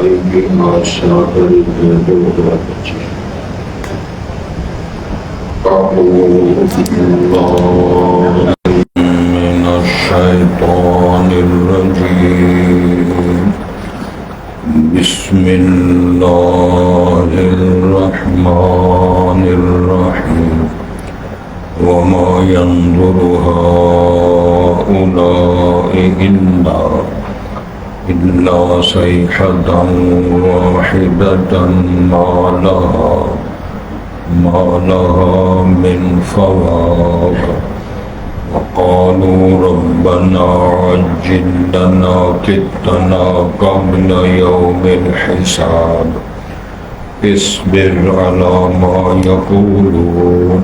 بما شاكر أعوذ بالله من الشيطان الرجيم بسم الله الرحمن الرحيم وما ينظر هؤلاء إلا صيحة واحدة ما لها من فواق وقالوا ربنا عجل لنا قطنا قبل يوم الحساب اصبر على ما يقولون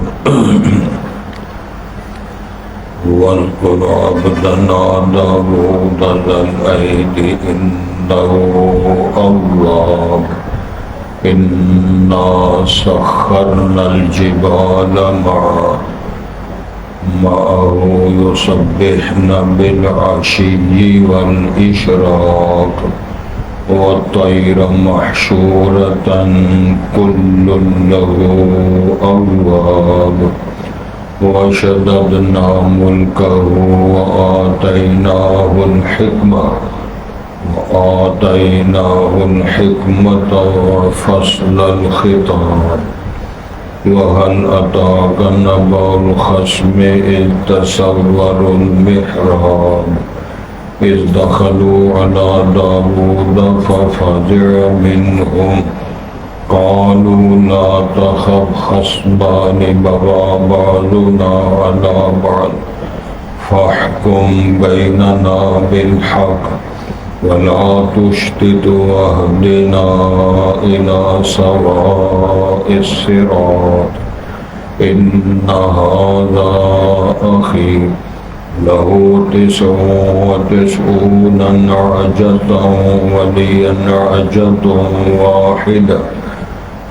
واذكر عبدنا داود ذا الأيد إنه أواب إنا سخرنا الجبال معه يسبحن بالعشي والإشراق والطير محشورة كل له أواب وشددنا ملكه وآتيناه الحكمة وفصل الخطاب وهل أتاك نبأ الخصم إذ تسوروا المحراب إذ دخلوا على داود ففزع منهم قالوا لا تخف خصمان بغى بعضنا على بعض فاحكم بيننا بالحق ولا تشتت واهدنا إلى سواء الصراط إن هذا أخي له 99 نعجة ولي نعجة واحدة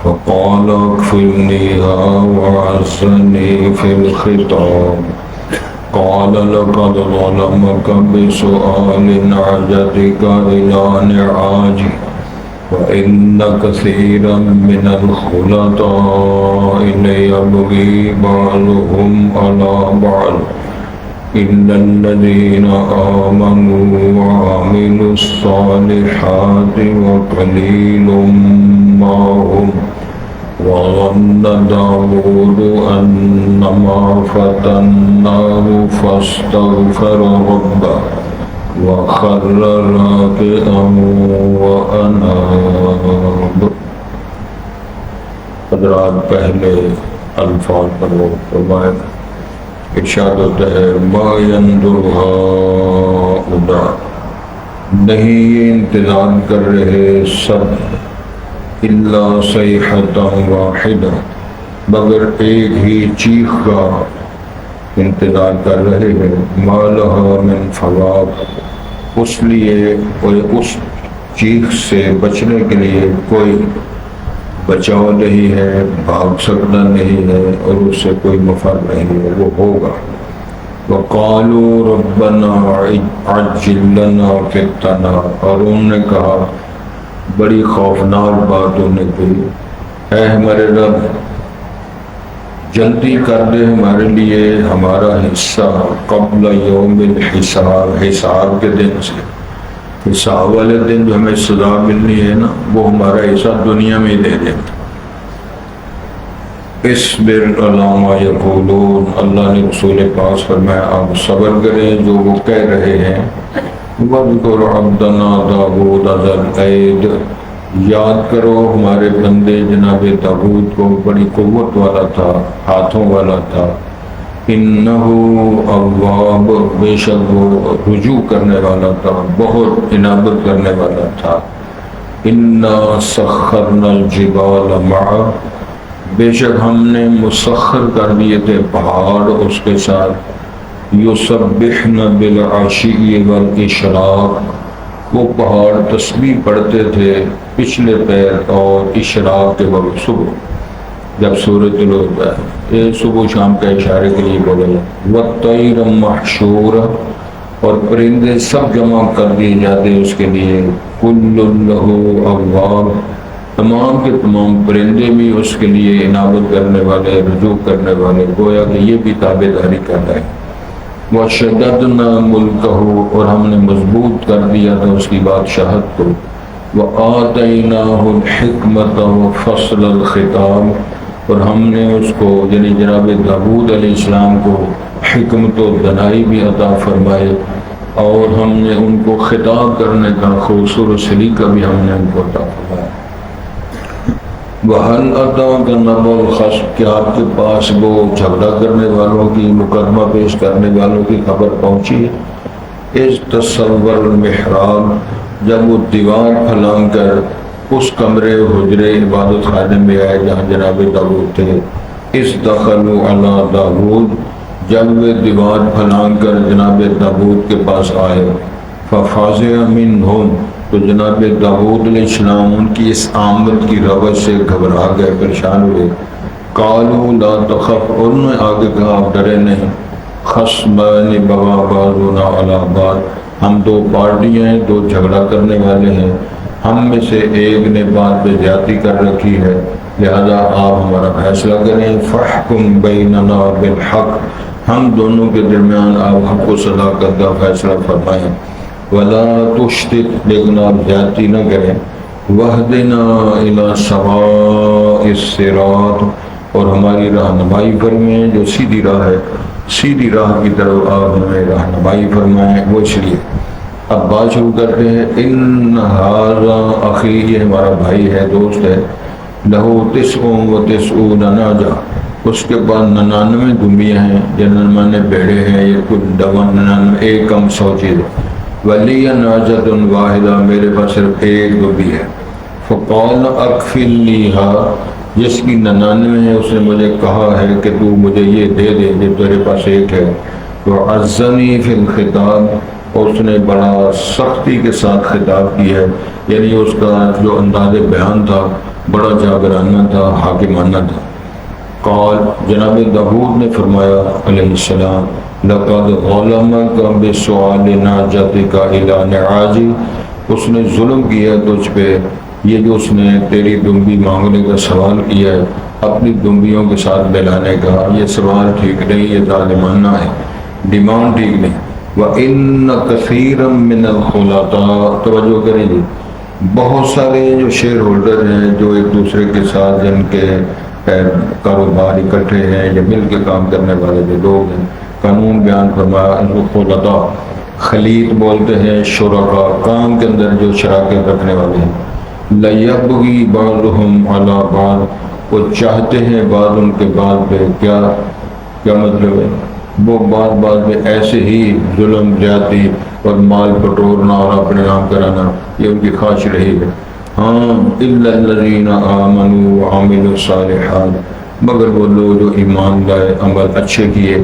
فقال اكفلنيها وعزني في الخطاب قال لقد ظلمك بسؤال نعجتك إلى نعاجه وإن كثيرا من الخلطاء ليبغي بعضهم على بعض إلا الذين آمنوا وعملوا الصالحات وقليل ما هم وظن داود أنما فتناه فاستغفر ربه وخر راكعا وأناب. حضرات پہلے الفاظ پر غور فرمائیں. ارشاد ہوتا ہے ما ينظر هؤلاء نہیں یہ انتظار کر رہے سب الا صیحۃ واحدہ مگر ایک ہی چیخ کا انتظار کر رہے ہیں ما لها من فواق اس لیے اس چیخ سے بچنے کے لیے کوئی بچاؤ نہیں ہے، بھاگ سکنا نہیں ہے اور اس سے کوئی مفر نہیں ہے، وہ ہوگا. وقالوا ربنا عجل لنا قطنا اور انہوں نے کہا بڑی خوفناک بات انہوں نے کہی اے ہمارے رب جلدی کر دے ہمارے لیے ہمارا حصہ قبل یوم الحساب حساب کے دن سے. حساب والے دن جو ہمیں سزا ملنی ہے نا وہ ہمارا حصہ دنیا میں دے دیں. اصبر علی ما یقولون اللہ نے رسول پاک فرمایا آپ صبر کریں جو وہ کہہ رہے ہیں. واذکر عبدنا داود ذا الأید یاد کرو ہمارے بندے جناب داود کو بڑی قوت والا تھا، ہاتھوں والا تھا. انہو اواب بے شک وہ رجوع کرنے والا تھا، بہت انابت کرنے والا تھا. انا سخرنا الجبال معه بے شک ہم نے مسخر کر دیے تھے پہاڑ اس کے ساتھ. یسبحن بالعشی والاشراق وہ پہاڑ تسبیح پڑھتے تھے پچھلے پیر اور اشراق کے وقت صبح جب سورج طلوع ہوتا ہے. یہ صبح شام کے اشارے کے لیے بولا جائے. والطیر محشورہ اور پرندے سب جمع کر دیے جاتے ہیں اس کے لیے کل لہ اواب، تمام کے تمام پرندے بھی اس کے لیے عنابت کرنے والے، رجوع کرنے والے، گویا کہ یہ بھی تابع داری کر رہے ہیں۔ وَشَدَّدْنَا مُلْكَهُ، اور ہم نے مضبوط کر دیا تھا اس کی بادشاہت کو۔ وَآتَيْنَاهُ الْحِكْمَةَ وَفَصْلَ الْخِطَابِ، اور ہم نے اس کو یعنی جناب داؤد علیہ السلام کو حکمت و دانائی بھی عطا فرمائے، اور ہم نے ان کو خطاب کرنے کا خوبصورت سلیقہ بھی ہم نے ان کو عطا فرمایا۔ وَهَلْ أَتَاكَ نَبَأُ الْخَصْمِ، کہ آپ کے پاس وہ جھگڑا کرنے والوں کی، مقدمہ پیش کرنے والوں کی خبر پہنچی ہے؟ اِذْ تَصَوَّرَ الْمِحْرَابَ، جب وہ دیوار پھلانگ کر اس کمرے حجرے عبادت خانے میں آئے جہاں جناب داؤد تھے۔ اِذْ دَخَلُوا عَلَىٰ داؤد، جب وہ دیوار پھلانگ کر جناب داؤد کے پاس آئے۔ فَفَزِعَ مِنْهُمْ، تو جناب داؤد علیہ السلام ان کی اس آمد کی روش سے گھبرا گئے، پریشان ہوئے۔ قالوا لا تخف، انہوں نے آگے کہا آپ ڈرے نہیں۔ خصمان بغى بعضنا على بعض، ہم دو پارٹیاں ہیں، دو جھگڑا کرنے والے ہیں، ہم میں سے ایک نے بات پہ زیادتی کر رکھی ہے، لہذا آپ ہمارا فیصلہ کریں۔ فاحکم بیننا بالحق، ہم دونوں کے درمیان آپ حق و صداقت کا فیصلہ فرمائیں۔ ولا تشتت، لیکن آپ زیادتی نہ کریں۔ وہدنا الی سواء الصراط، اور ہماری رہنمائی فرمائیں جو سیدھی راہ ہے، سیدھی راہ کی طرف آپ ہمیں رہنمائی فرمائیں۔ وہ اس لیے اب بات شروع کرتے ہیں۔ ان ھذا اخی، یہ ہمارا بھائی ہے، دوست ہے۔ لہو تسع و تسعون ناجہ، اس کے بعد 99 دمبیاں ہیں، یا 99 بیڑے ہیں، یہ کل 99 ایک کم 100 چیز۔ ولی ناجۃ واحدہ، میرے پاس صرف ایک دمبی ہے۔ فقال اکفلنیھا، جس کی 99 ہے اس نے مجھے کہا ہے کہ تو مجھے یہ دے دے جو تیرے پاس ایک ہے۔ وعزنی فی الخطاب، اور اس نے بڑا سختی کے ساتھ خطاب کیا ہے، یعنی اس کا جو انداز بیان تھا بڑا جاگرانہ تھا، حاکمانہ تھا۔ قال، جناب داؤد نے فرمایا علیہ السلام، لقد ظلمک بسؤال ناجتک الی نعاجی، اس نے ظلم کیا تجھ پہ، یہ جو اس نے تیری دمبی مانگنے کا سوال کیا ہے اپنی دمبیوں کے ساتھ ملانے کا، یہ سوال ٹھیک نہیں، یہ ظالمانہ ہے، ڈیمانڈ ٹھیک نہیں۔ وَإِنَّ كَثِيرًا مِّنَ الْخُلَطَاءِ، توجہ کریں جی، بہت سارے جو شیئر ہولڈر ہیں جو ایک دوسرے کے ساتھ جن کے کاروبار اکٹھے ہیں یا مل کے کام کرنے والے جو لوگ ہیں، قانون بیان فرمایا ان کو خلطاء، خلیط بولتے ہیں، شرکاء، کام کے اندر جو شراکت رکھنے والے ہیں۔ لیبغی بعضهم علی بعض، وہ چاہتے ہیں بعض ان کے بعض پہ، کیا مطلب ہے؟ وہ بعض میں ایسے ہی ظلم زیادتی اور مال بٹورنا اور اپنے نام کرانا، یہ ان کی خواہش رہی ہے۔ ہاں، الا الذین آمنوا وعملوا الصالحات، مگر وہ لوگ جو ایمان لائے، عمل اچھے کیے،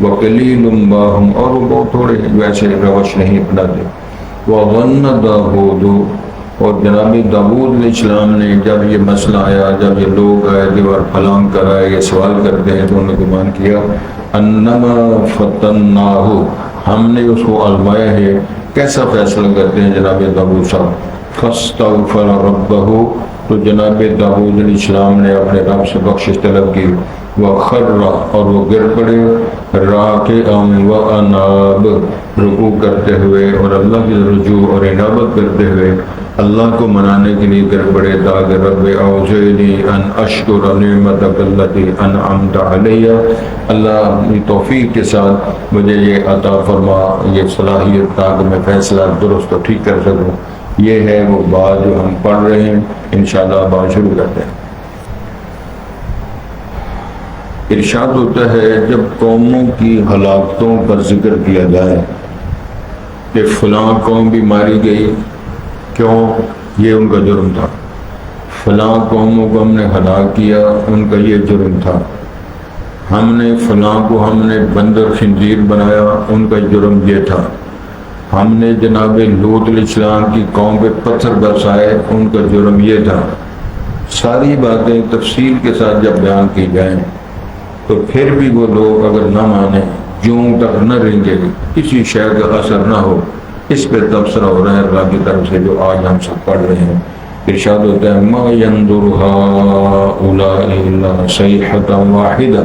وقلیل ما هم، اور وہ بہت تھوڑے ویسے روش نہیں اپناتے۔ وظن داؤد، اور جناب داؤد علیہ السلام نے جب یہ مسئلہ آیا، جب یہ لوگ آئے دیوار پھلانگ کر آئے، یہ سوال کرتے ہیں، تو انہوں نے گمان کیا انما فتناہ، ہم نے اس کو آزمایا ہے۔ کیسا فیصلہ کرتے ہیں جناب داؤد صاحب؟ فاستغفر ربہ، تو جناب داؤد علیہ السلام نے اپنے رب سے بخشش طلب کی۔ وخر، اور وہ گر پڑے، راکعا واناب، رکوع کرتے ہوئے اور اللہ کی رجوع اور انابت کرتے ہوئے اللہ کو منانے کے لیے گر پڑے، تاکہ رب اوزعنی ان اشکر نعمتک التی انعمت علی، اللہ اپنی توفیق کے ساتھ مجھے یہ عطا فرما، یہ صلاحیت، تاکہ میں فیصلہ درست و ٹھیک کر سکوں۔ یہ ہے وہ بات جو ہم پڑھ رہے ہیں، انشاءاللہ بات شروع کرتے ہیں۔ ارشاد ہوتا ہے جب قوموں کی ہلاکتوں کا ذکر کیا جائے کہ فلاں قوم بھی ماری گئی، کیوں؟ یہ ان کا جرم تھا، فلاں قوموں کو ہم نے ہلاک کیا، ان کا یہ جرم تھا، ہم نے فلاں کو ہم نے بندر خنزیر بنایا، ان کا جرم یہ تھا، ہم نے جناب لوط علیہ السلام کی قوم پہ پتھر برسائے، ان کا جرم یہ تھا۔ ساری باتیں تفصیل کے ساتھ جب بیان کی جائیں تو پھر بھی وہ لوگ اگر نہ مانیں، جوں تک نہ رہیں گے، کسی شے کا اثر نہ ہو، اس پہ تبصرہ ہو رہا ہے اللہ کی طرف سے جو آج ہم سب پڑھ رہے ہیں. ارشاد ہوتا ہے ما ينظر هؤلاء الا صيحة واحدة.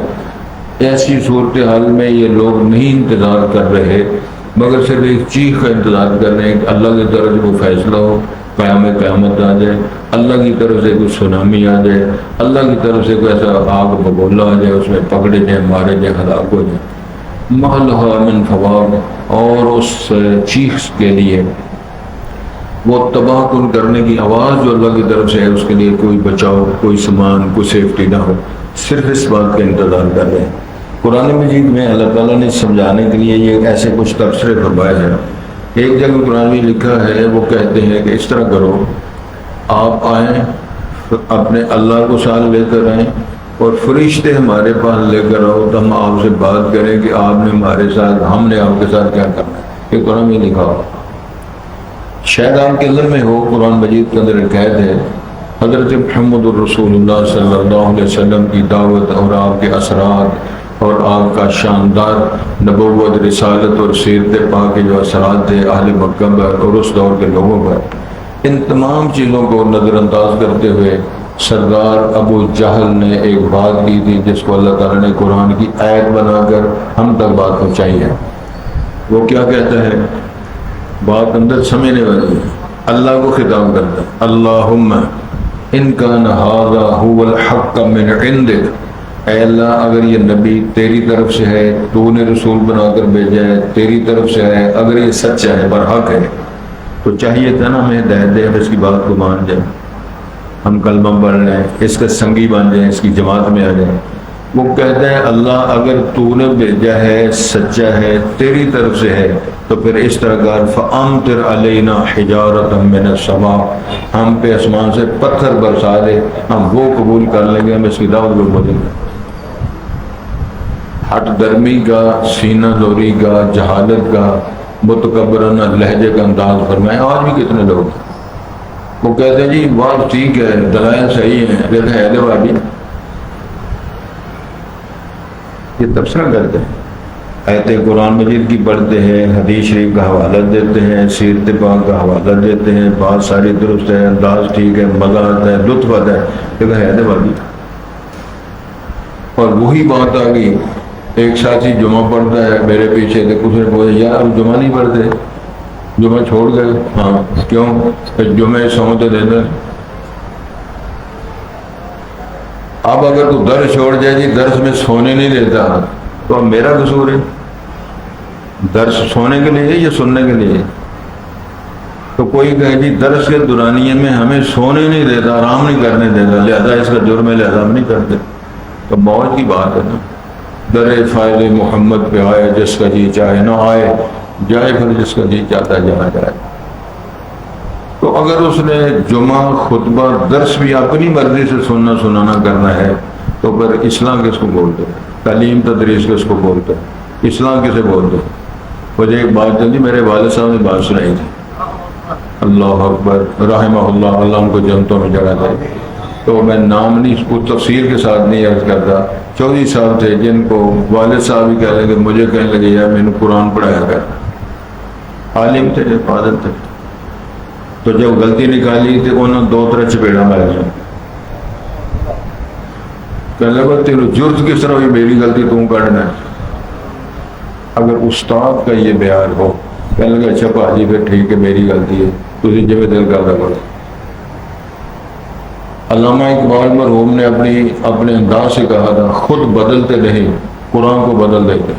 ایسی صورتحال میں یہ لوگ نہیں انتظار کر رہے مگر صرف ایک چیخ کا انتظار کر رہے ہیں کہ اللہ کی طرف سے کوئی فیصلہ ہو, قیامت آ جائے, اللہ کی طرف سے کوئی سونامی آ جائے, اللہ کی طرف سے کوئی ایسا آگ بگولا آ جائے, اس میں پکڑے جائیں, مارے جائیں, ہلاک ہو جائیں. ما لها من فواق. اور اس چیخ کے لیے, وہ تباہ کن کرنے کی آواز جو اللہ کی طرف سے ہے, اس کے لیے کوئی بچاؤ, کوئی سامان, کوئی سیفٹی نہ ہو, صرف اس بات کا انتظار کر رہے ہیں. قرآن مجید میں اللہ تعالیٰ نے سمجھانے کے لیے یہ ایسے کچھ تبصرے فرمائے ہیں. ایک جگہ قرآن میں لکھا ہے, وہ کہتے ہیں کہ اس طرح کرو, آپ آئیں اپنے اللہ کو ساتھ لے کر آئیں اور فرشتے ہمارے پاس لے کر آؤ تو ہم آپ سے بات کریں کہ آپ نے ہمارے ساتھ, ہم نے آپ کے ساتھ کیا کرنا ہے. یہ قرآن میں لکھا ہو, شاید آپ کے علم میں ہو. قرآن مجید کے اندر قید ہے حضرت محمد الرسول اللہ صلی اللہ علیہ وسلم کی دعوت اور آپ کے اثرات اور آپ کا شاندار نبوت, رسالت اور سیرت پاک کے جو اثرات تھے اہل مکہ پر اور اس دور کے لوگوں پر. ان تمام چیزوں کو نظر انداز کرتے ہوئے سردار ابو جہل نے ایک بات کی تھی جس کو اللہ تعالیٰ نے قرآن کی آیت بنا کر ہم تک بات پہنچائی ہے. وہ کیا کہتا ہے, بات اندر سمجھنے والی ہے. اللہ کو خطاب کرتا ہے, اللہم ان کان ھذا ھو الحق من عندک. اے اللہ اگر یہ نبی تیری طرف سے ہے, تو نے رسول بنا کر بھیجا ہے, تیری طرف سے ہے, اگر یہ سچا ہے, برحق ہے, تو چاہیے تھا نا ہمیں ہدایت دے, ہم اس کی بات کو مان جائیں, ہم کلمہ پڑھ لیں, اس کا سنگی بن جائیں, اس کی جماعت میں آ جائیں. وہ کہتا ہے اللہ اگر تو نے بھیجا ہے, سچا ہے, تیری طرف سے ہے, تو پھر اس طرح کر فَأَمْطِرْ عَلَيْنَا حِجَارَةً مِّنَ السَّمَاءِ. ہم پہ آسمان سے پتھر برسا دے, ہم وہ قبول کر لیں گے, ہم اس کی دعوت کو بولیں گے. ہٹ درمی کا, سینہ زوری کا, جہالت کا, متکبرانہ لہجے کا انداز فرمائے. آج بھی کتنے لوگ ہیں وہ کہتے ہیں جی بات ٹھیک ہے, دلائل صحیح ہیں, لیکن حیدرآبادی یہ تبصرہ کرتے ہیں. آیت قرآن مجید کی پڑھتے ہیں, حدیث شریف کا حوالہ دیتے ہیں, سیرت پاک کا حوالہ دیتے ہیں, بات ساری درست ہے, انداز ٹھیک ہے, مزہ آتا ہے, لطف آتا ہے, لیکن حیدرآبادی. اور وہی بات آ گئی, ایک ساتھی جمعہ پڑھتا ہے میرے پیچھے, تو کچھ نے بولے یار اب جمعہ نہیں پڑھتے, جمعہ چھوڑ گئے. ہاں کیوں, جمعہ سوتے دینا. اب اگر تو درس چھوڑ جائے جی درس میں سونے نہیں دیتا, تو اب میرا قصور ہے. درس سونے کے لیے یا سننے کے لیے؟ تو کوئی کہے جی درس کے دورانیے میں ہمیں سونے نہیں دیتا, آرام نہیں کرنے دیتا, لہذا اس کا جرم ہے, لہذا ہم نہیں کرتے. تو موت کی بات ہے نا, در فائل محمد پہ آئے جس کا جی چاہے, نہ آئے جائے پھر جس کا جی چاہتا ہے جہاں جائے. تو اگر اس نے جمعہ خطبہ درس بھی اپنی مرضی سے سنانا کرنا ہے, تو پھر اسلام کس کو بولتے ہیں, تعلیم تدریس کس کو بولتے ہیں, اسلام کسے بولتے ہیں. مجھے ایک بات جلدی میرے والد صاحب نے بات سنائی تھی, اللہ اکبر رحمہ اللہ, اللہ ان کو جنتوں میں جگہ دے. تو میں نام نہیں, اس کو تفسیر کے ساتھ نہیں عرض کرتا. چودھری صاحب تھے جن کو والد صاحب ہی کہہ لیں گے, مجھے کہنے لگے یار میں نے قرآن پڑھایا کر. عالم تھے, فاضل تھے. تو جب غلطی نکالی تو انہوں نے 2-3 چپیڑا مارے. کہنے لگا تیرے جرت کس طرح ہوئی میری غلطی تم کرنا ہے. اگر استاد کا یہ بیان ہو, کہنے لگا اچھا پاجی پھر ٹھیک ہے میری غلطی ہے, تجھے جب دل کرنا پڑا. علامہ اقبال مرحوم نے اپنے انداز سے کہا تھا, خود بدلتے نہیں قرآن کو بدل دیتے.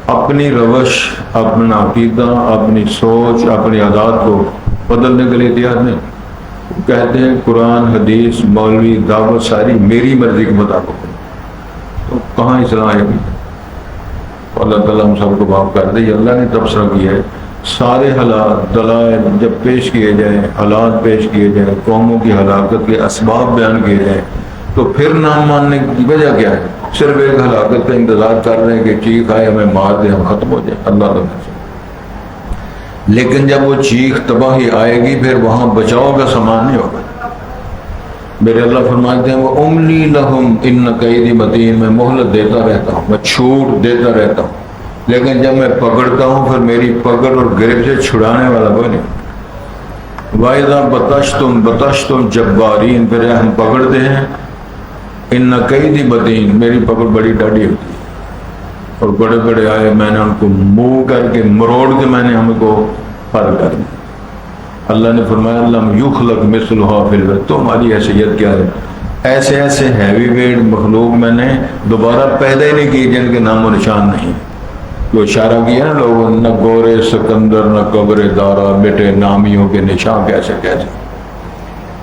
اپنی روش, اپنا عقیدہ, اپنی سوچ, اپنی عادات کو بدلنے کے لیے تیار نہیں. کہتے ہیں قرآن, حدیث, مولوی, دعوت ساری میری مرضی کے مطابق. تو کہاں اصلاح ہے؟ اللہ تعالیٰ ہم سب کو معاف کر دے. اللہ نے تبصرہ کیا ہے, سارے حالات دلائل جب پیش کیے جائیں, حالات پیش کیے جائیں, قوموں کی ہلاکت کے اسباب بیان کیے جائیں, تو پھر نام ماننے کی وجہ کیا ہے؟ صرف ایک ہلاکت کا انتظار کر رہے ہیں کہ چیخ آئے ہمیں مار دے, ہم ختم ہو جائیں. اللہ تعالیٰ. لیکن جب وہ چیخ تباہی آئے گی پھر وہاں بچاؤ کا سامان نہیں ہوگا. میرے اللہ فرماتے ہیں وہ املی لہم ان قیدی متین, میں مہلت دیتا رہتا ہوں, میں چھوٹ دیتا رہتا ہوں. لیکن جب میں پکڑتا ہوں پھر میری پکڑ اور گرفت سے چھڑانے والا کوئی نہیں. وَإِذَا بَطَشْتُمْ جَبَّارِينَ، پھر ہم پکڑتے ہیں ان قیدی متین، میری پکڑ بڑی ڈاڑھی ہوتی ہے اور بڑے بڑے آئے، میں نے ان کو منہ کر کے مروڑ کے میں نے ہم کو پر کر دیا. اللہ نے فرمایا لم یخلق مثلھا فی الارض، تمہاری حیثیت کیا ہے؟ ایسے ایسے ہیوی ویٹ مخلوق میں نے دوبارہ پیدا ہی نہیں کی جن کے نام و نشان نہیں. جو اشارہ کیا نا لوگوں، نہ گورے سکندر نہ قبر دارا، بیٹے نامیوں کے نشان کیسے کیسے.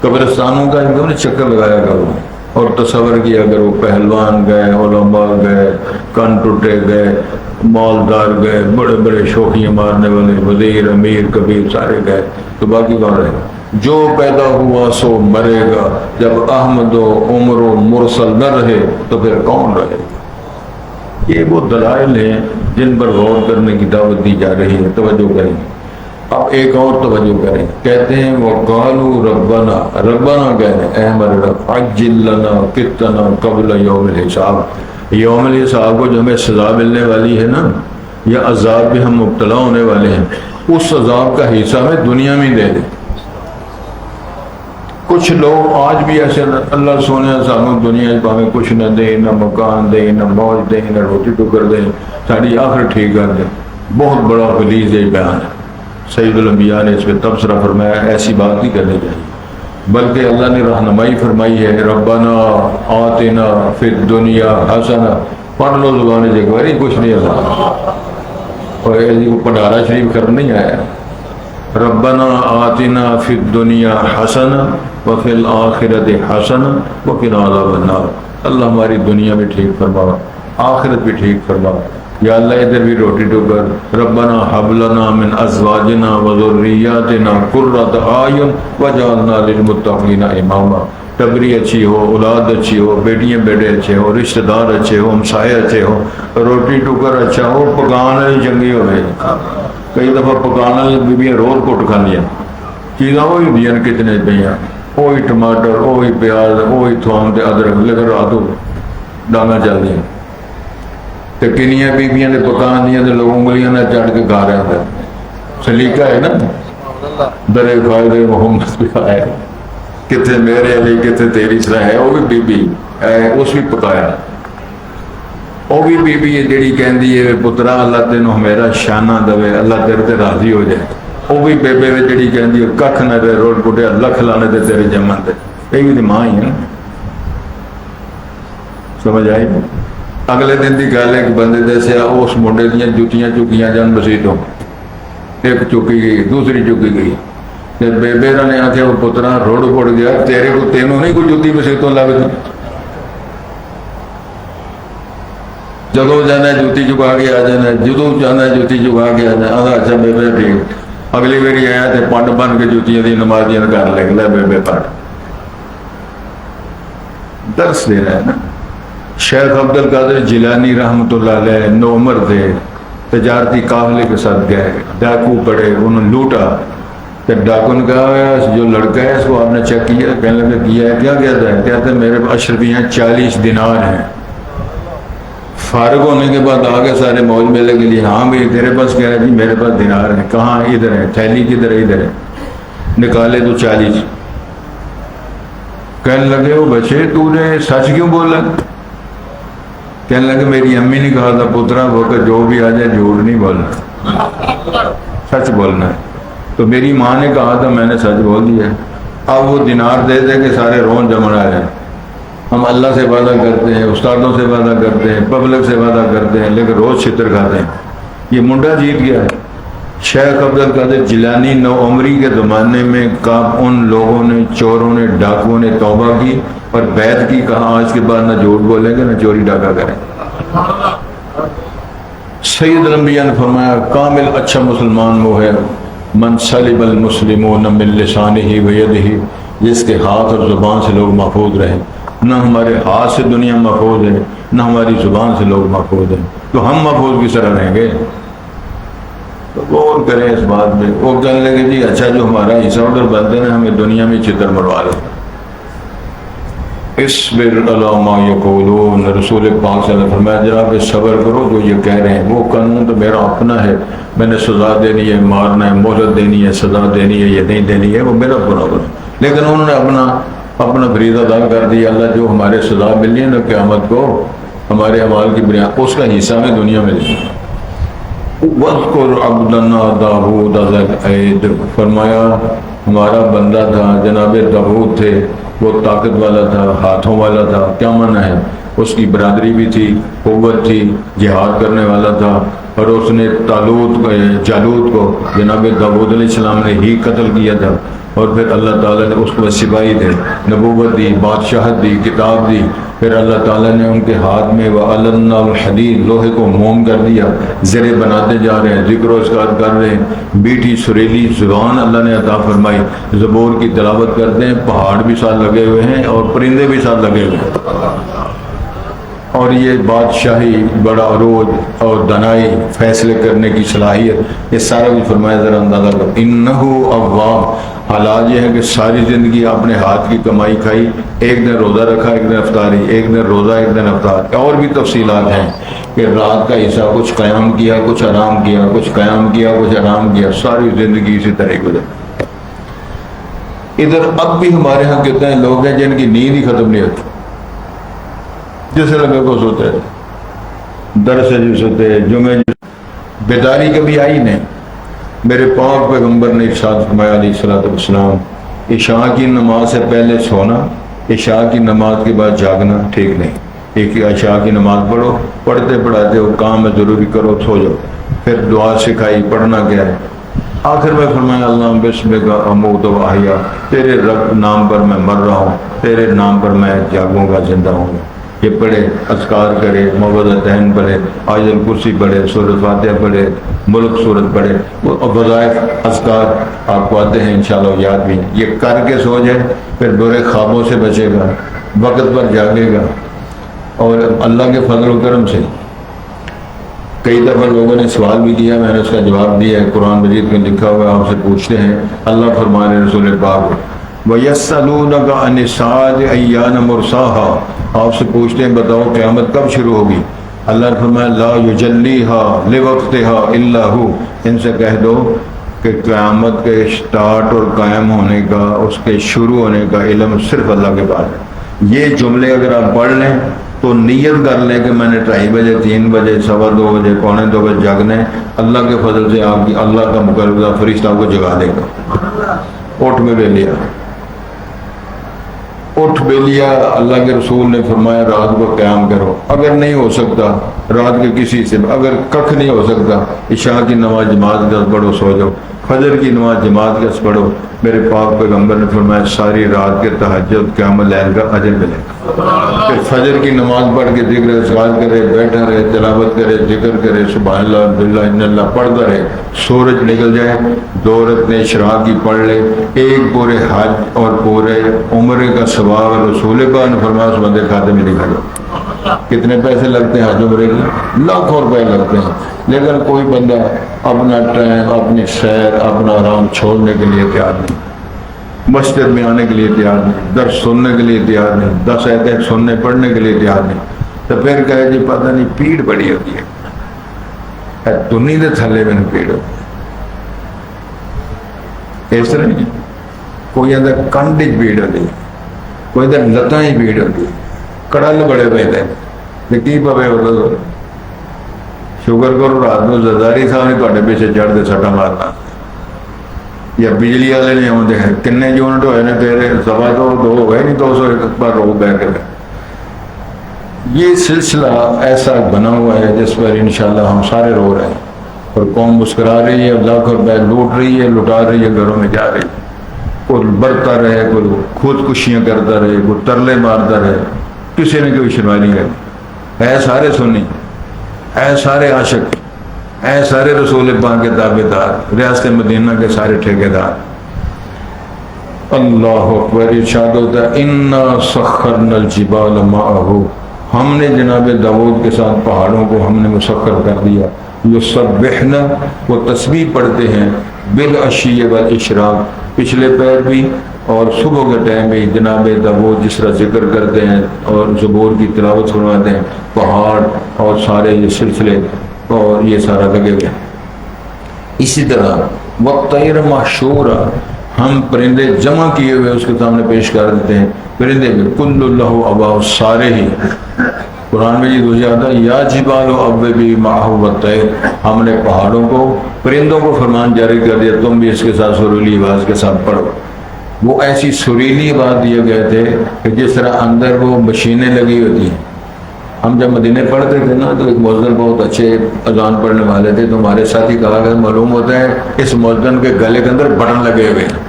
قبرستانوں کا ایک نے چکر لگایا کرو اور تصور کیا کرو، پہلوان گئے، علماء گئے، کن ٹوٹے گئے، مالدار گئے، بڑے بڑے شوخیاں مارنے والے وزیر امیر کبیر سارے گئے، تو باقی کون رہے گا؟ جو پیدا ہوا سو مرے گا. جب احمد و عمر و مرسل نہ رہے تو پھر کون رہے گا؟ یہ وہ دلائل ہیں جن پر غور کرنے کی دعوت دی جا رہی ہے. توجہ کریں. اب ایک اور توجہ کریں. کہتے ہیں وَقَالُوا رَبَّنَا، ربنا کہتے ہیں اے ہمارے رب، عَجِّل لَنَا قِطَّنَا قَبْلَ یوم الحساب، یوم الحساب کو جو ہمیں سزا ملنے والی ہے نا، یا عذاب بھی ہم مبتلا ہونے والے ہیں، اس عذاب کا حصہ ہمیں دنیا میں دے دے. کچھ لوگ آج بھی ایسے، اللہ سونے سانوں دنیا ہمیں کچھ نہ دے، نہ مکان دے، نہ موج دے، نہ روٹی ٹکر دے، ساری آخر ٹھیک کر دے. بہت بڑا غلیظ بیان ہے. سید الانبیاء نے اس پہ تبصرہ فرمایا ایسی بات نہیں کرنی چاہیے، بلکہ اللہ نے رہنمائی فرمائی ہے ربنا آتنا فی الدنیا حسنہ. پڑھ لو زبان سے ایک بار، کچھ نہیں ہے اور پنڈارا شریف کر نہیں آیا. ربنا آتنا فی الدنیا حسنہ وفی الآخرۃ حسنہ وقنا عذاب النار. اللہ ہماری دنیا بھی ٹھیک فرما، آخرت بھی ٹھیک فرما. یا اللہ ادھر بھی روٹی ٹوکر. ربنا حب لنا من ازواجنا وذریاتنا قرۃ اعین وجعلنا للمتقین اماما. ٹبری اچھی ہو، اولاد اچھی ہو، بیٹیاں بیٹے اچھے ہو، رشتہ دار اچھے ہو، ہمسائے اچھے ہو، روٹی ٹوکر اچھا ہو، پکانا ہی چنگی ہوئے. کئی دفعہ پکانا بیویاں روز کٹ کھانیاں، چیزاں وہی ہوں کتنے پہ، وہی ٹماٹر، وہی پیاز، وہی تھوم تے ادرک، لیکن راتوں ڈانا چل دیا. تو کنیاں بیبیاں نے پکان دیا تو لوگ انگلیاں نہ چڑھ کے کھا رہے ہیں. سلیقہ ہے نا، درے فائدے محمد بھی آئے، کتنے میرے علی کتنے تیری طرح ہے. وہ بھی بی اس بھی پکایا. وہ بھی بیبی ہے جیڑی کہندی ہے پترا اللہ تینوں ہمیرا شانہ دے، اللہ تیرے تے راضی ہو جائے. وہ بھی بیبے ہے جیڑی کہندی ہے ککھ نہ دے روڈ پٹیا لکھ لانے دے تیرے جمن تے. یہ بھی ماں ہی ہے. سمجھ آئی؟ اگلے دن کی گل ایک بندے دسیا اس منڈے دیا جتیاں چکیاں جان مسیتوں، ایک چکی گئی دوسری چکی گئی. بیبے نے آخیا وہ پترا روڈ پڑ گیا تیرے کو، تینوں نہیں کوئی جتی مسیتوں لگتی. جدو جانا جوتی چکا کے آ جانا، جدو جانا جوتی چکا کے آ جانا. اچھا بیبے ٹھیک. اگلی باری آیا تو پنڈ بن کے جوتیاں دی نمازیاں کر لے گا بیبے پڑھ. درس دے رہا ہے نا. شیخ عبد القادر جیلانی رحمۃ اللہ علیہ نومر تھے، تجارتی قافلے کے ساتھ گئے، ڈاکو پڑے، انہوں نے لوٹا. پھر ڈاکو نے کہا جو لڑکا ہے اس کو آپ نے چیک کیا؟ کہنے لگا کیا ہے. کیا کہتا ہے؟ کہتے ہیں میرے اشرفیاں 40 دینار ہیں. فارغ ہونے کے بعد آگے سارے موج میلے کے لیے. ہاں بھائی تیرے پاس کیا ہے؟ جی میرے پاس دینار ہیں. کہاں؟ ادھر ہے. تھیلی کدھر ہے؟ ادھر ہے. نکالے تو 40. کہنے لگے وہ بچے تو نے سچ کیوں بولا؟ کہنے لگے میری امی نے کہا تھا پترا وہ کہ جو بھی آ جائے جھوٹ نہیں بولنا، سچ بولنا ہے. تو میری ماں نے کہا تھا میں نے سچ بول دیا. اب وہ دینار دے دے کے سارے رون جمع آ جائیں. ہم اللہ سے وعدہ کرتے ہیں، استادوں سے وعدہ کرتے ہیں، پبلک سے وعدہ کرتے ہیں، لیکن روز چھتر کھاتے ہیں. یہ منڈا جیت گیا ہے. شیخ عبد القادر جیلانی نو عمری کے زمانے میں ان لوگوں نے، چوروں نے، ڈاکوؤں نے توبہ کی اور بیعت کی، کہا آج کے بعد نہ جھوٹ بولیں گے نہ چوری ڈاکہ کریں. سید الانبیاء نے فرمایا کامل اچھا مسلمان وہ ہے من سلب المسلمون من لسانہ ویدہ، جس کے ہاتھ اور زبان سے لوگ محفوظ رہیں. نہ ہمارے ہاتھ سے دنیا محفوظ ہے، نہ ہماری زبان سے لوگ محفوظ ہیں، تو ہم محفوظ کس طرح رہیں گے؟ تو غور کریں اس بات میں. وہ کہنے لگے جی اچھا جو ہمارا حصہ ادھر بنتے ہیں ہمیں دنیا میں چتر مروا لو. اصبر علی ما یقولون، رسول پاک صلی اللہ علیہ وسلم فرمایا جناب صبر کرو جو یہ کہہ رہے ہیں، وہ قانون تو میرا اپنا ہے، میں نے سزا دینی ہے، مارنا ہے، مہلت دینی ہے، سزا دینی ہے یا نہیں دینی ہے، وہ میرا اپنا ہے، لیکن انہوں نے اپنا فریضہ ادا کر دیا۔ اللہ جو ہمارے سزا ملی ہے نا قیامت کو ہمارے اعمال کی بنیاد، اس کا حصہ میں دنیا میں دیا۔ وَاذْكُرْ عَبْدَنَا دَاوُودَ ذَا الْأَيْدِ، فرمایا ہمارا بندہ تھا جناب داؤد تھے، وہ طاقت والا تھا، ہاتھوں والا تھا۔ کیا معنی ہے؟ اس کی برادری بھی تھی، قوت تھی، جہاد کرنے والا تھا، اور اس نے جالوت کو جناب داؤد علیہ السلام نے ہی قتل کیا تھا، اور پھر اللہ تعالیٰ نے اس کو سپاہی دے، نبوت دی، بادشاہت دی، کتاب دی، پھر اللہ تعالیٰ نے ان کے ہاتھ میں وَأَلَنَّا الْحَدِيدَ، لوہے کو موم کر دیا، زرے بناتے جا رہے ہیں، ذکر و اذکار کر رہے ہیں، میٹھی سریلی زبان اللہ نے عطا فرمائی، زبور کی تلاوت کرتے ہیں، پہاڑ بھی ساتھ لگے ہوئے ہیں اور پرندے بھی ساتھ لگے ہوئے ہیں، اور یہ بادشاہی، بڑا عروج اور دنائی، فیصلے کرنے کی صلاحیت، یہ سارا بھی فرمایا ذرا اندازہ کرو۔ انہو اواب، حالات یہ ہے کہ ساری زندگی اپنے ہاتھ کی کمائی کھائی، ایک دن روزہ رکھا، ایک دن افطاری، ایک دن روزہ، ایک دن افطار، اور بھی تفصیلات ہیں کہ رات کا حصہ کچھ قیام کیا، کچھ آرام کیا، کچھ قیام کیا، کچھ آرام کیا، ساری زندگی اسی طرح گزر۔ ادھر اب بھی ہمارے ہاں کتنے لوگ ہیں جن کی نیند ہی ختم نہیں ہوتی، جیسے لگے کو سوتے درس جی سوتے جمعے بیداری کبھی آئی نہیں۔ میرے پاک پیغمبر نے ارشاد فرمایا علیہ الصلوۃ والسلام، عشاء کی نماز سے پہلے سونا، عشاء کی نماز کے بعد جاگنا ٹھیک نہیں۔ ایک عشاء کی نماز پڑھو، پڑھتے پڑھاتے ہو کام میں ضروری کرو، سو جاؤ، پھر دعا سکھائی، پڑھنا کیا ہے، آخر میں فرمایا اللہ بسمک اموت و احیا، تیرے رب نام پر میں مر رہا ہوں، تیرے نام پر میں جاگوں گا، زندہ ہوں گا۔ یہ پڑھے، اذکار کرے، موعظتین پڑھے، آیت الکرسی پڑھے، سورۃ فاتحہ پڑھے، ملک سورت پڑھے، وظائف اذکار آپ کو آتے ہیں انشاءاللہ، یاد بھی ہیں، یہ کر کے سو جائے، پھر برے خوابوں سے بچے گا، وقت پر جاگے گا، اور اللہ کے فضل و کرم سے کئی دفعہ لوگوں نے سوال بھی کیا، میں نے اس کا جواب دیا ہے، قرآن مجید میں لکھا ہوا ہے، آپ سے پوچھتے ہیں، اللہ فرمانے رسول پاک وَيَسْأَلُونَكَ عَنِ السَّاعَةِ أَيَّانَ مُرْسَاهَا، آپ سے پوچھتے ہیں بتاؤ قیامت کب شروع ہوگی؟ اللہ نے فرمایا لا يُجَلِّيهَا لِوَقْتِهَا إِلَّا هُوَ، ان سے کہہ دو کہ قیامت کے سٹارٹ اور قائم ہونے کا، اس کے شروع ہونے کا علم صرف اللہ کے پاس ہے۔ یہ جملے اگر آپ پڑھ لیں تو نیت کر لیں کہ میں نے 2:30 بجے، 3 بجے، 2:15 بجے، 2:45 بجے جاگنا ہے، اللہ کے فضل سے آپ کی اللہ کا مقررہ فرشتہ آپ کو جگا دے گا۔ اٹھ میں بے لیا، اٹھ بے لیا، اللہ کے رسول نے فرمایا رات کو قیام کرو، اگر نہیں ہو سکتا رات کے کسی سے، اگر ککھ نہیں ہو سکتا عشاء کی نماز جماعت کا پڑھو، سو جاؤ، فجر کی نماز جماعت کا پڑھو، میرے پاک پیغمبر نے فرمایا ساری رات کے تہجد قیام اللیل کا اجر ملے گا۔ پھر فجر کی نماز پڑھ کے ذکر اذکار کرے، بیٹھا رہے، تلاوت کرے، ذکر کرے، سبحان اللہ الحمدللہ ان اللہ پڑھتا رہے، سورج نکل جائے، 2 رکعتیں اشراق کی پڑھ لے، ایک پورے حج اور پورے عمرے کا ثواب رسول پاک نے فرمایا اس بندے کھاتے میں لکھا جائے۔ کتنے پیسے لگتے ہیں حج عمرے کے؟ لاکھوں روپے لگتے ہیں، لیکن کوئی بندہ اپنا ٹائم، اپنی سیر، اپنا آرام چھوڑنے کے لیے تیار نہیں، مسجد میں آنے کے لیے تیار نہیں، درس سننے کے لیے تیار نہیں، 10 آیتیں سننے پڑھنے کے لیے تیار نہیں، تو پھر کہے جی پتہ نہیں پیڑ بڑی ہوتی ہے، دنیا کے تھلے میں پیڑ ہوتی ہے، اس طرح نہیں، کوئی اندر کنڈ پیڑ ہوتی ہے، کوئی اندر لتاں ہی پیڑ ہوتی ہے، کڑل بڑے پہلے کی پوے ہوتا، شکر کرو رات میں زرداری صاحب نے تھوڑے پیچھے چڑھ کے سٹا مارنا، یا بجلی والے نے آدھے ہیں کنے یونٹ ہوئے نے تیرے، 2 ہوئے نہیں 200 پر رو بہ کر۔ یہ سلسلہ ایسا بنا ہوا ہے جس پر انشاءاللہ ہم سارے رو رہے ہیں، اور قوم مسکرا رہی ہے، لاکھ روپے لوٹ رہی ہے، لٹا رہی ہے، گھروں میں جا رہی ہے، کوئی برتا رہے، کوئی خودکشیاں کرتا رہے، کوئی ترلے مارتا رہے، کسی نے کوئی شرمائی نہیں کری۔ اے سارے سنی، اے سارے عاشق، اے سارے رسول پاک کے تابعدار، ریاست مدینہ کے سارے ٹھیکیدار، اللہ اکبر، ارشاد ہوتا ہے انا سخرنا الجبال معه، ہم نے جناب داؤد کے ساتھ پہاڑوں کو ہم نے مسخر کر دیا، یسبحن وہ تسبیح پڑھتے ہیں بالعشی والاشراق پچھلے پیر بھی اور صبح کے ٹائم بھی جناب داؤد جس طرح ذکر کرتے ہیں اور زبور کی تلاوت فرماتے ہیں پہاڑ اور سارے یہ سلسلے اور یہ سارا لگے ہوئے. اسی طرح وطیر محشورا ہم پرندے جمع کیے ہوئے اس کے سامنے پیش کر دیتے ہیں. پرندے بھی کل اللہ ابا سارے ہی قرآن میں یہ دوسرا آتا ہے یا جبال اوبی معہ والطیر ہم نے پہاڑوں کو پرندوں کو فرمان جاری کر دیا تم بھی اس کے ساتھ سریلی آواز کے ساتھ پڑھو. وہ ایسی سریلی آواز دیے گئے تھے کہ جس طرح اندر وہ مشینیں لگی ہوتی ہیں. ہم جب مدینے پڑھتے تھے نا تو ایک مؤذن بہت اچھے اذان پڑھنے والے تھے تو ہمارے ساتھی کہا کہ معلوم ہوتا ہے اس مؤذن کے گلے کے اندر بٹن لگے ہوئے ہیں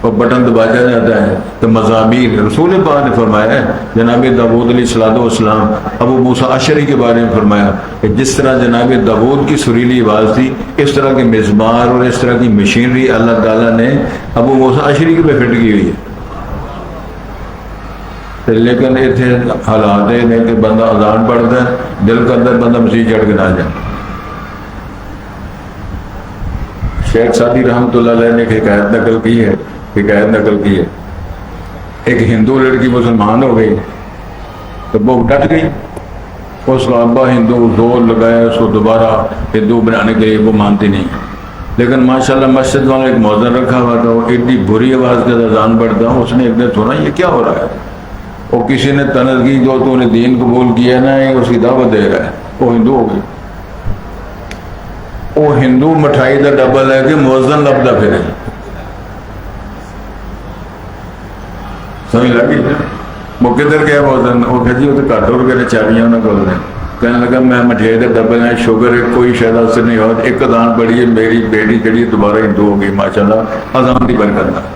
اور بٹن دبایا جاتا ہے. تو مزامیر رسول پاک نے فرمایا ہے جناب داؤد علیہ الصلوۃ والسلام ابو موسیٰ اشعری کے بارے میں فرمایا کہ جس طرح جناب داؤد کی سریلی آواز تھی اس طرح کے مزمار اور اس طرح کی مشینری اللہ تعالیٰ نے ابو موسیٰ اشعری کے پہ فٹ کی ہوئی ہے. لیکن اتنے حالات نے کہ بندہ اذان پڑھتا ہے دل کے اندر بندہ مسیح چڑھ کے نہ جائے. شیخ سعدی رحمۃ اللہ علیہ نے ایک حکایت نقل کی ہے. ایک ہندو لڑکی مسلمان ہو گئی تو وہ ڈٹ گئی. اس کا ابا ہندو زور لگایا اس کو دوبارہ ہندو بنانے کے لیے وہ مانتی نہیں. لیکن ماشاءاللہ مسجد میں ایک مؤذن رکھا ہوا تھا وہ اتنی بری آواز کے اذان پڑھتا ہوں. اس نے ایک دن سنا یہ کیا ہو رہا ہے. وہ کسی نے طنز کی جو تو نے دین قبول کیا نا اس کی دعوت دے رہا ہے. وہ ہندو ہو گئی. وہ ہندو مٹھائی کا ڈبہ لے کے مؤذن لبدا پھرے. سمجھ لگی وہ کدھر گیا مؤذن. وہ کہ جی وہ تو گھر ٹر کے چابیاں نہ کھول دیں. کہنے لگا میں مٹھائی کا ڈبہ لیں شوگر ہے کوئی شاید اثر نہیں ہوا. ایک اذان پڑھی ہے میری بیٹی چڑھی دوبارہ ہندو ہو گئی ماشاءاللہ اذان کی برکت.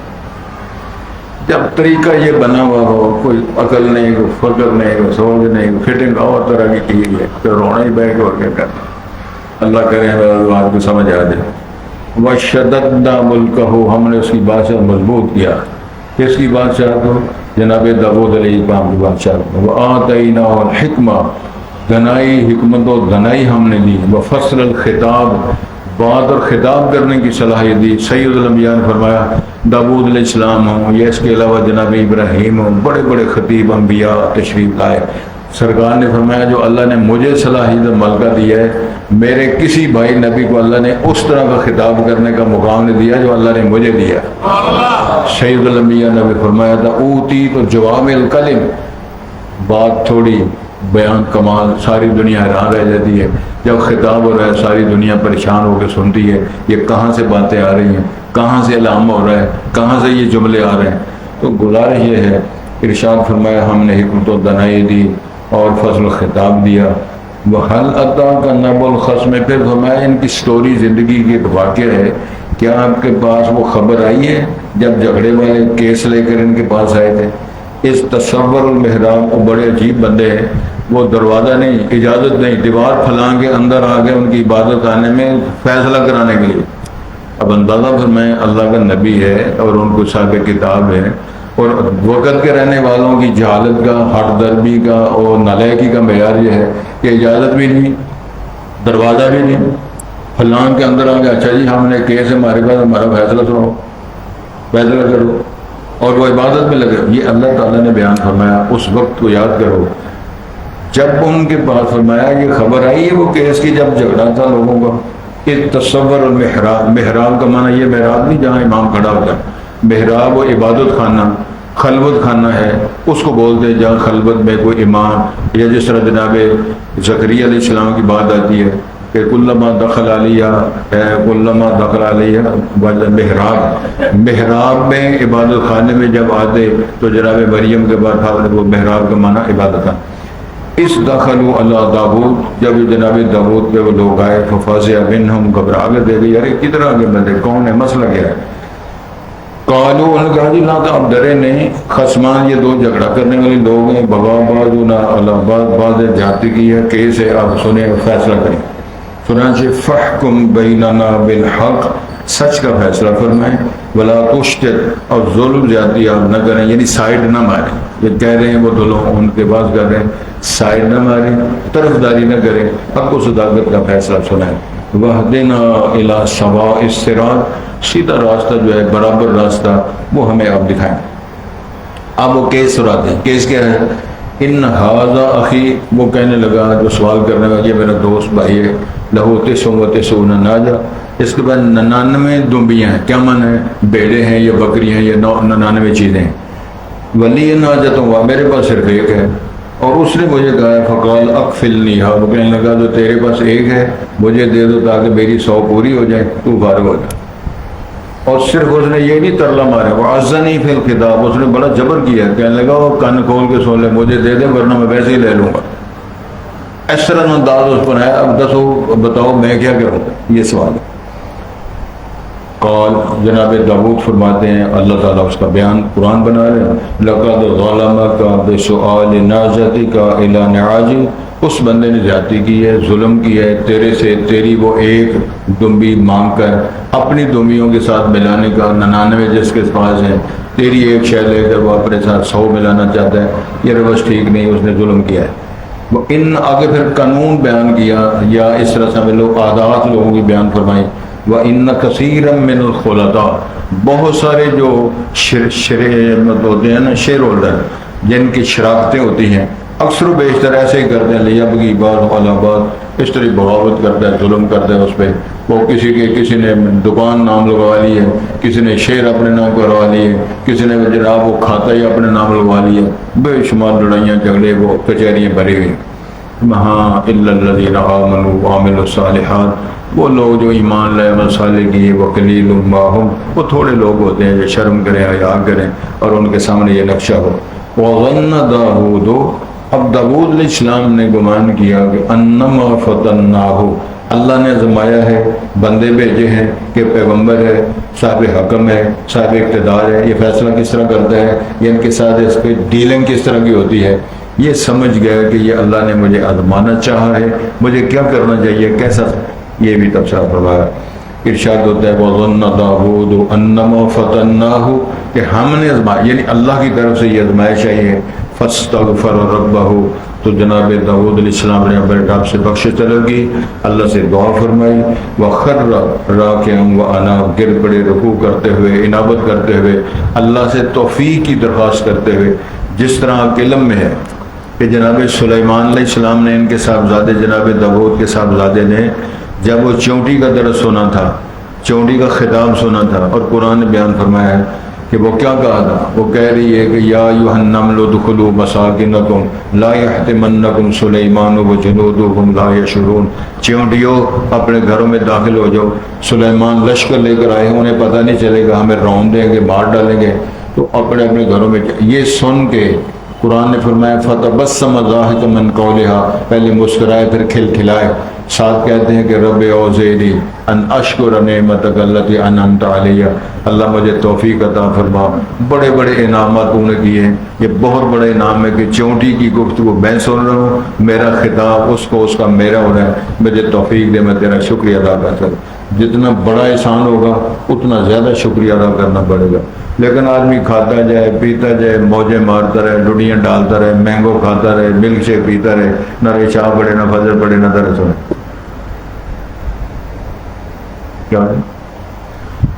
جب طریقہ یہ بنا ہوا ہو کوئی عقل نہیں کوئی فکر نہیں کوئی سوچ نہیں فٹنگ اور طرح کی چیز ہے تو رونا ہی بیٹھ اور کیا کرنا. اللہ کرے آپ کو سمجھ آ جائے. وَشَدَدْنَا مُلْكَهُ ہم نے اس کی بادشاہ مضبوط کیا. کس کی بادشاہ کو جناب داؤد علیہ السلام کی بادشاہ کو. وَآتَيْنَاهُ الْحِكْمَةَ دنائی حکمت و دنائی ہم نے دی. وَفَصْلَ الْخِطَابِ بات اور خطاب کرنے کی صلاحیت دی. سید الانبیاء نے فرمایا داؤد علیہ السلام ہوں یا اس کے علاوہ جناب ابراہیم ہوں بڑے بڑے خطیب انبیاء تشریف لائے. سرکار نے فرمایا جو اللہ نے مجھے صلاحیت ملکہ دیا ہے میرے کسی بھائی نبی کو اللہ نے اس طرح کا خطاب کرنے کا مقام نے دیا جو اللہ نے مجھے دیا. سید الانبیاء نے فرمایا تھا اوتی تو جواب الکلم بات تھوڑی بیان کمال ساری دنیا حیران رہ جاتی ہے. جب خطاب ہو رہا ہے ساری دنیا پریشان ہو کے سنتی ہے یہ کہاں سے باتیں آ رہی ہیں کہاں سے اعلان ہو رہا ہے کہاں سے یہ جملے آ رہے ہیں. تو گزارش یہ ہے ارشاد فرمایا ہم نے حکمت و دنائی دی اور فضل و خطاب دیا. وَحَلْ أَتَاكَ نَبَأُ الْخَصْمِ پھر فرمایا ان کی سٹوری زندگی کی ایک واقعہ ہے کیا آپ کے پاس وہ خبر آئی ہے جب جھگڑے والے کیس لے کر ان کے پاس آئے تھے. اس تصور المحراب وہ بڑے عجیب بندے ہیں. وہ دروازہ نہیں اجازت نہیں دیوار پھلان کے اندر آ گئے ان کی عبادت آنے میں فیصلہ کرانے کے لیے. اب اندازہ فرمائیں اللہ کا نبی ہے اور ان کو صاحب کتاب ہے اور وقت کے رہنے والوں کی جہالت کا ہٹ دربی کا اور نالائکی کا معیار یہ ہے کہ اجازت بھی نہیں دروازہ بھی نہیں پھلان کے اندر آ گیا. اچھا جی ہم نے کیس ہمارے پاس ہمارا فیصلہ سنو فیصلہ کرو اور وہ عبادت میں لگے. یہ اللہ تعالیٰ نے بیان فرمایا. اس وقت کو یاد کرو جب ان کے پاس فرمایا یہ خبر آئی ہے وہ کیس کی جب جھگڑا تھا لوگوں کا. ایک تصور المحراب محراب کا معنی یہ محراب نہیں جہاں امام کھڑا ہوتا ہے. محراب و عبادت خانہ خلوت خانہ ہے اس کو بولتے ہیں جہاں خلوت میں کوئی امام یا جس طرح جناب زکریا علیہ السلام کی بات آتی ہے کہ کلما دخل علیہ محراب میں عبادت خانے میں جب آتے تو جناب مریم کے بعد وہ محراب کا معنی عبادت تھا. اس دخلوا اللہ داؤد جب جناب داؤد پہ وہ لوگ آئے ففزع منهم گھبرا گئے دے گئی ارے کدھر آگے بندے کون ہے مسئلہ کیا ہے. قالوا انہوں نے کہا جی نہ تو آپ ڈرے نہیں خصمان یہ دو جھگڑا کرنے والے لوگ ہیں بغا بعضنا علی بعض جاتی کی ہے کیس ہے آپ سنیں فیصلہ کریں. چنانچہ فحکم بیننا بالحق سچ کا فیصلہ فرمائیں ولا تشتت اور ظلم زیادتی آپ نہ کریں، یعنی سائڈ نہ ماریں. یہ کہہ رہے ہیں وہ ظلم ان کے پاس کر رہے ہیں، سائڈ نہ ماریں، طرفداری نہ کریں، حق و صداقت کا فیصلہ سنائیں. وَاهْدِنَا إِلَىٰ سَوَاءِ الصِّرَاطِ، سیدھا راستہ جو ہے برابر راستہ وہ ہمیں آپ دکھائیں. اب وہ کیس سناتے ہیں. کیس کیا ہے؟ ان ھذا اخی، وہ کہنے لگا جو سوال کرنے لگا یہ میرا دوست بھائی ہے، لہو تسع وتسعون ناجہ، اس کے بعد 99 دمبیاں ہیں. کیا معنی ہے؟ بیڑے ہیں یا بکری ہیں یا 99 چیزیں ہیں. ولی ناجۃ، میرے پاس صرف ایک ہے. اور اس نے مجھے کہا فقال اکفلنی، وہ کہنے لگا جو تیرے پاس ایک ہے مجھے دے دو تاکہ میری 100 پوری ہو جائے، تو فارغ ہو جائے. اور صرف اس نے یہ نہیں ترلا مارا، وہ عزنی فی الخطاب، اس نے بڑا جبر کیا، کہنے لگا وہ کان کھول کے سن لے، مجھے دے دے ورنہ میں ویسے ہی لے لوں گا. اس طرح انداز اس پر ہے. اب دسو بتاؤ میں کیا کروں؟ یہ سوال ہے. قال، جناب داؤد فرماتے ہیں، اللہ تعالیٰ اس کا بیان قرآن بنا رہے ہیں، لقد ظلمک بسؤال ناجتک الی نعاجی، اس بندے نے زیادتی کی ہے، ظلم کی ہے تیرے سے، تیری وہ ایک دمبی مانگ کر اپنی دمبیوں کے ساتھ ملانے کا، 99 جس کے پاس ہیں، تیری ایک شے لے کر وہ اپنے ساتھ 100 ملانا چاہتا ہے. یہ روش ٹھیک نہیں، اس نے ظلم کیا ہے. وہ ان آگے پھر قانون بیان کیا، یا اس طرح سے لوگ عادات لوگوں کی بیان فرمائیں. وَإِنَّ كَثِيرًا مِّنَ الْخُلَطَاءِ، بہت سارے جو ہوتے ہیں نا، شیئر ہولڈر، جن کی شراکتیں ہوتی ہیں، اکثر و بیشتر ایسے ہی کرتے ہیں، لیبغی بعض علی بعض، اس طرح بغاوت کرتا ہے، ظلم کرتا ہے اس پہ. وہ کسی نے دکان نام لگوا لی ہے، کسی نے شیئر اپنے نام کروا لی ہے، کسی نے جناب وہ کھاتا ہی اپنے نام لگوا لیا. بے شمار لڑائیاں جھگڑے، وہ کچہریاں بھری ہوئی. وہاں الا الذین آمنوا وعملوا الصالحات، وہ لوگ جو ایمان لائے، عمل صالح کیے، وقلیل ما ھم، وہ تھوڑے لوگ ہوتے ہیں جو شرم کریں، حیا کریں اور ان کے سامنے یہ نقشہ ہو. وظن داؤد، اب داؤد علیہ السلام نے گمان کیا کہ انما فتناہ، اللہ نے آزمایا ہے، بندے بھیجے ہیں کہ پیغمبر ہے، صاحب حکم ہے، صاحب اقتدار ہے، یہ فیصلہ کس طرح کرتا ہے، یہ ان کے ساتھ اس پہ ڈیلنگ کس طرح کی ہوتی ہے. یہ سمجھ گیا کہ یہ اللہ نے مجھے آزمانا چاہا ہے، مجھے کیا کرنا چاہیے، کیسا. یہ بھی تفسیر فرمایا. ارشاد ہوتا ہے وَظَنَّ دَاوُودُ أَنَّمَا فَتَنَّاهُ، کہ ہم نے آزمایا، یعنی اللہ کی طرف سے یہ آزمائش ہے. فَاسْتَغْفَرَ رَبَّهُ، تو جناب داؤد علیہ السلام نے اپنے رب سے بخشش طلب کی، اللہ سے دعا فرمائی. وَخَرَّ رَاكِعًا وَأَنَابَ، گر پڑے رکوع کرتے ہوئے، انابت کرتے ہوئے، اللہ سے توفیق کی درخواست کرتے ہوئے. جس طرح آپ کے علم میں ہے کہ جناب سلیمان علیہ السلام نے ان کے صاحبزادے جناب داؤد کے صاحبزادے نے جب وہ چونٹی کا درس سنا تھا، چونٹی کا خطاب سنا تھا، اور قرآن نے بیان فرمایا ہے کہ وہ کیا کہا تھا. وہ کہہ رہی ہے کہ یا ایھا النمل ادخلوا مساکنکم لا یحطمنکم سلیمان وجنودہ لا یشعرون، چونٹیوں اپنے گھروں میں داخل ہو جاؤ، سلیمان لشکر لے کر آئے، انہیں پتہ نہیں چلے گا، ہمیں رون دیں گے، مار ڈالیں گے، تو اپنے اپنے گھروں میں. یہ سن کے قرآن نے فرمایا فتبسم ضاحکا من قولها، پہلے مسکرائے پھر کھلکھلائے. ساتھ کہتے ہیں کہ رب اوزعنی ان اشکر نعمتک التی انعمت علی، اللہ مجھے توفیق عطا فرما. بڑے بڑے انعامات تو نے کیے ہیں، یہ بہت بڑا انعام ہے کہ چونٹی کی گفتگو میں سن رہا ہوں، میرا خطاب اس کو، اس کا میرا ہو رہا ہے، مجھے توفیق دے، میں تیرا شکریہ ادا کرتا ہوں. جتنا بڑا احسان ہوگا اتنا زیادہ شکریہ ادا کرنا پڑے گا. لیکن آدمی کھاتا جائے، پیتا جائے، موجیں مارتا رہے، ڈڈیاں ڈالتا رہے، مینگو کھاتا رہے، ملک شیک پیتا رہے، نہ عشاء پڑے، نہ فجر پڑے، نہ درس ہوئے. کیا ہے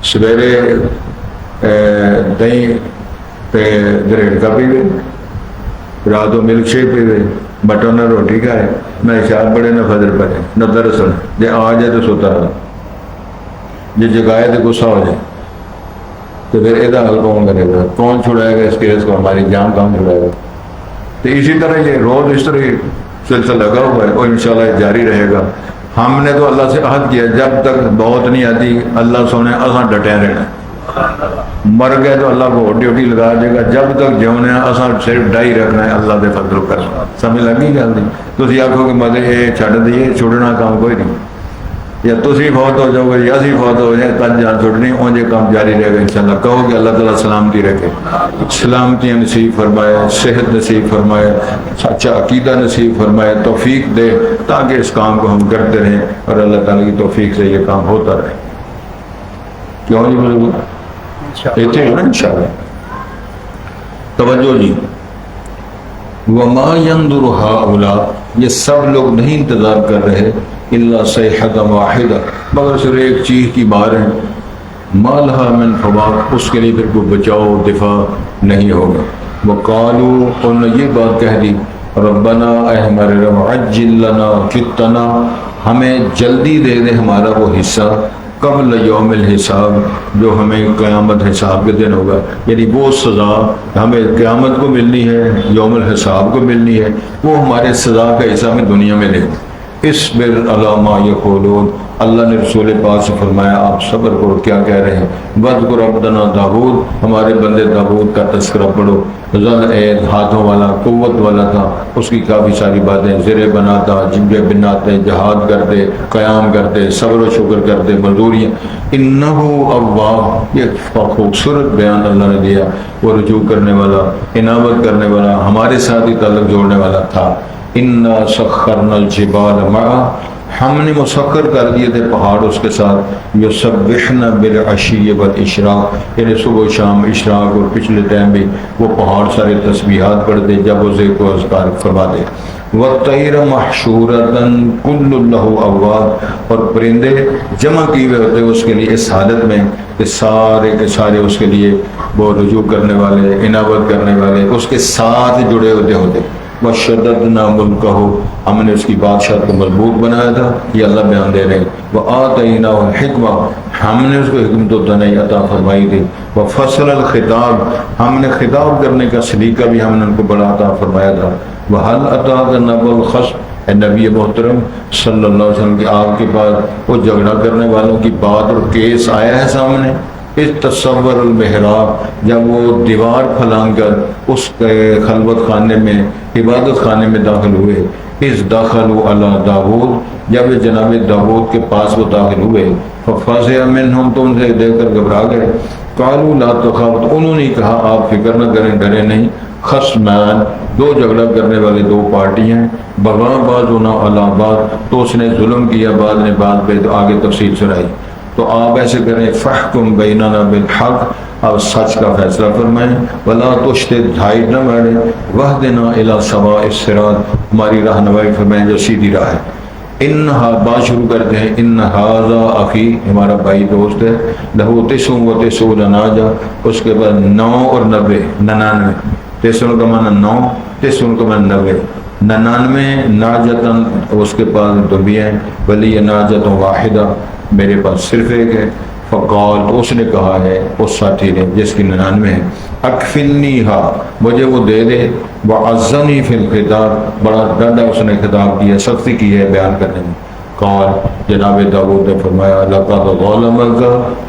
سویرے دہی گریڈ کا پیوے، رات کو ملک شیک پیوے، بٹر نہ روٹی کھائے، نہ عشاء پڑے، نہ فجر پڑے، نہ درس ہوئے. جی آ جائے تو سوتا رہا، جی جگائے تو غصہ ہو جائے، تو پھر یہ حل کون کرے گا؟ کون چھڑائے گا اس کیس کو؟ ہماری جان کون چھڑائے گا؟ تو اسی طرح یہ روز اس طرح سلسلہ لگا ہوا ہے اور انشاءاللہ جاری رہے گا. ہم نے تو اللہ سے عہد کیا جب تک موت نہیں آتی اللہ سونے اساں ڈٹے رہنا. مر گئے تو اللہ کو ڈیوٹی لگا دے گا، جب تک جیونے اساں صرف ڈائی رکھنا ہے اللہ دے فضل و کرم. سمجھ لگی گل نہیں؟ تسی آکھو کہ مزے یہ چھڈ دئیے، چھوڑنا کام کوئی نہیں، یا تسی فوت ہو جاؤ گے یا اسی فوت ہو جائیں تن جان چھوڑنی، اون یہ کام جاری رہے گا انشاءاللہ. کہو کہ اللہ تعالیٰ سلامتی رکھے، سلامتیاں نصیب فرمائے، صحت نصیب فرمائے، سچا عقیدہ نصیب فرمائے، توفیق دے تاکہ اس کام کو ہم کرتے رہیں اور اللہ تعالیٰ کی توفیق سے یہ کام ہوتا رہے. کیوں نہیں بولے؟ کہتے ہیں نا انشاءاللہ. توجہ جی. وما ينظر هؤلاء، یہ سب لوگ نہیں انتظار کر رہے الا صیحة واحدہ، مگر صرف ایک چیخ کی بار ہے. ما لها من فواق، اس کے لیے پھر کوئی بچاؤ دفاع نہیں ہوگا. وقالوا، انہوں نے یہ بات کہہ دی، ربنا اے ہمارے رب، عجل لنا قطنا، ہمیں جلدی دے دے ہمارا وہ حصہ، قبل یوم الحساب، جو ہمیں قیامت حساب کے دن ہوگا. یعنی وہ سزا ہمیں قیامت کو ملنی ہے، یوم الحساب کو ملنی ہے، وہ ہمارے سزا کا حصہ ہمیں دنیا میں دے. اصبر علی ما یقولون، اللہ نے رسول پاک سے فرمایا آپ صبر کرو کیا کہہ رہے ہیں. واذکر عبدنا داؤد، ہمارے بندے داؤد کا تذکرہ پڑھو. ذل اید، ہاتھوں والا، قوت والا تھا، اس کی کافی ساری باتیں، زرے بناتا، جنگے بناتے، جہاد کرتے، قیام کرتے، صبر و شکر کرتے، مزدوریاں. انہو اواب، یہ خوبصورت بیان اللہ نے دیا. وہ رجوع کرنے والا، عنابت کرنے والا، ہمارے ساتھ ہی تعلق جوڑنے والا تھا. انا سخرنا الجبال معه، ہم نے مسخر کر دیے تھے پہاڑ اس کے ساتھ. یسبحن بالعشی والاشراق، یعنی صبح و شام، اشراق اور پچھلے ٹائم بھی وہ پہاڑ سارے تسبیحات پڑھتے جب وہ ذکر و اذکار فرماتے. والطیر محشورۃ کل له اواب، اور پرندے جمع کیے ہوئے ہوتے اس کے لیے اس حالت میں کہ سارے کے سارے اس کے لیے وہ رجوع کرنے والے، عنابت کرنے والے، اس کے ساتھ جڑے ہوتے. وشددنا ملکہ، ہم نے اس کی بادشاہ کو مضبوط بنایا تھا. یہ اللہ بیان دے رہے ہیں. وآتیناہ الحکمہ، ہم نے اس کو حکمت و دانائی عطا فرمائی تھی. وفصل الخطاب، ہم نے خطاب کرنے کا سلیقہ بھی ہم نے ان کو بڑا عطا فرمایا تھا. وحل اتاک نبأ الخصم، اے نبی محترم صلی اللہ علیہ وسلم کی آپ کے پاس وہ جھگڑا کرنے والوں کی بات اور کیس آیا ہے سامنے. اس تصور المحراب، جب وہ دیوار پھلانگ کر اس کے خلوت خانے میں، عبادت خانے میں داخل ہوئے. اس داخلوا علی داؤد، جب جناب داؤد کے پاس وہ داخل ہوئے. ففزع منہم، تو ان سے دیکھ کر گھبرا گئے. قالوا لا تخف، انہوں نے کہا آپ فکر نہ کریں، ڈرے نہیں. خصمان، دو جھگڑا کرنے والے دو پارٹیاں. بغا بعضنا علی بعض، تو اس نے ظلم کیا بعض نے بعض پہ. تو آگے تفصیل سنائی. تو آپ ایسے کریں، فحکم بیننا بالحق، آپ سچ کا فیصلہ فرمائیں. ولا تشدد، ڈھائی نہ بڑھیں. واہدنا الی سواء الصراط، ہماری رہنمائی فرمائیں جو سیدھی راہ ہے. انہا، بات شروع کرتے ہیں. ان ھذا اخی، ہمارا بھائی دوست ہے. لہو تسع و تسعون ناجہ، اس کے بعد 9 اور 90، 99. تسعون کا معنی 9، تسعون کا معنی 90. 99 ناجتن، اس کے پاس دبیاں. ولی ناجت واحدہ، میرے پاس صرف ایک ہے. فقال، تو اس نے کہا ہے اس ساتھی نے جس کی 99 ہے، اکفلنیہا، مجھے وہ دے دے. وعزنی فی الخطاب، بڑا ڈاڈا اس نے خطاب کیا، سختی کی ہے بیان کرنے میں. قال، جناب داؤد نے فرمایا، لقد ظلمک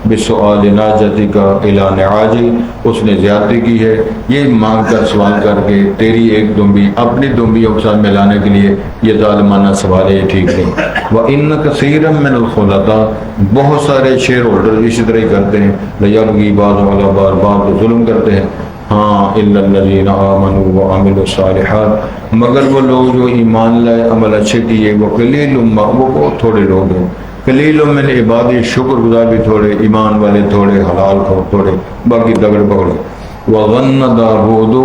بسؤال ناجتک الی نعاجی، اس نے زیادتی کی ہے یہ مانگ کر، سوال کر کے تیری ایک دمبی اپنی دمبیوں کے ساتھ ملانے کے لیے. یہ ظالمانہ سوال ہے، یہ ٹھیک نہیں. وَإِنَّ كَثِيرًا مِّنَ الْخُلَطَاءِ، بہت سارے شیئر ہولڈر اسی طرح ہی کرتے ہیں. لَيَبْغِي بَعْضُهُمْ عَلَىٰ بَعْضٍ، بعض ظلم کرتے ہیں. ہاں، إِلَّا الَّذِينَ آمَنُوا وَعَمِلُوا الصَّالِحَاتِ، مگر وہ لوگ جو ایمان لائے، عمل اچھے کیے. وَقَلِيلٌ مَّا، وہ بہت تھوڑے لوگ ہیں. قلیل من عبادی، شکر گزار بھی تھوڑے، ایمان والے تھوڑے، حلال کو تھوڑے، باقی دگڑ پکڑے. وَظَنَّ داؤد،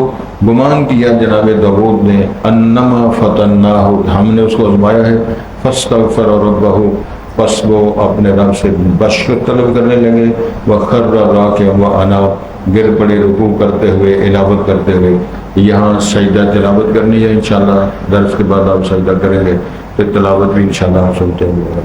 گمان کیا جناب داؤد نے، انما فتناہ، ہم نے اس کو آزمایا ہے. فاستغفر ربہ، پس وہ اپنے رب سے بخشش طلب کرنے لگے. وخر راکعا واناب، گر پڑے رکوع کرتے ہوئے، عنابت کرتے ہوئے. یہاں سجدہ تلاوت کرنی ہے انشاءاللہ، درس کے بعد آپ سجدہ کریں گے، پھر تلاوت بھی انشاءاللہ ہم سنتے ہیں.